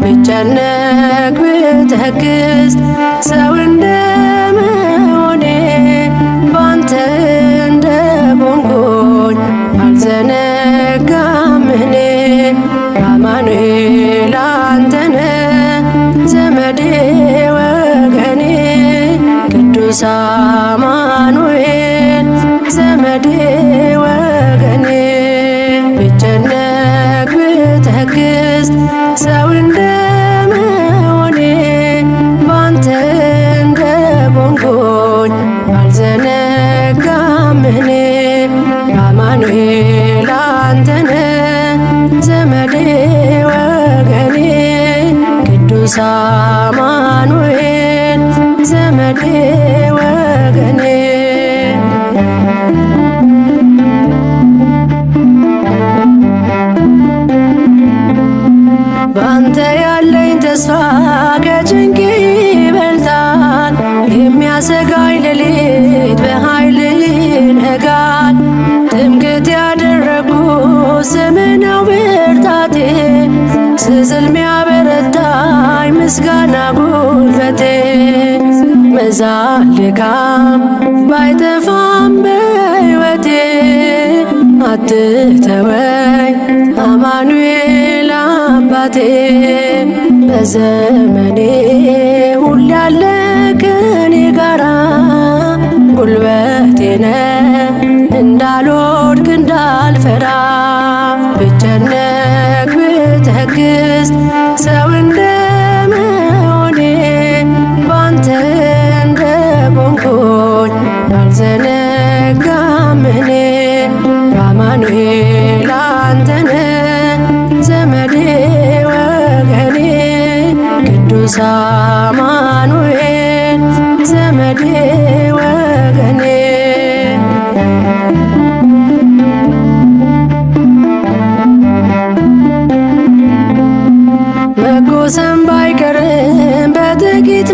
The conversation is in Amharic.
ብጨነቅ ብተክዝ ሰው እንደመሆኔ ባንተ እንደቆምኩኝ አልዘነጋም እኔ። አማኑኤል አንተነ ዘመዴ ወገኔ ቅዱስ አማኑኤል ዘመዴ ወገኔ። ብጨነቅ ብተክዝ ሰው እንደመሆኔ ባንተ እንደቆምኩኝ አልዘነጋም እኔ። አማኑኤል አንተነ ዘመዴ ወገኔ ቅዱስ አማኑኤል ዘመዴ ወገኔ። ባንተ ያለኝ ተስፋ ከጭንቅ ይበልጣል። የሚያሰጋኝ ሌሊት በኃይል ይነጋል። ትምክህት ያደረጉ ስምህ ነው ብርታቴ። ስዝል ሚያበረታኝ ምስጋና ጉልበቴ። መዛል ድካም ባይጠፋም በሕይወቴ አትተወኝ አማኑኤል አባቴ። በዘመኔ ሁሌ ያለ ከኔ ጋራ ጉልበቴ ነህ እንዳልወድቅ እንዳልፈራ። ብጨነቅ ብተክዝ ሰው እንደመሆኔ ባንተ እንደቆምኩኝ አልዘነጋም እኔ። አማኑኤል አንተነ ዘመዴ ወገኔ ቅዱስ አማኑኤል ዘመዴ ወገኔ። መጎሰም ባይቀርም በጥቂት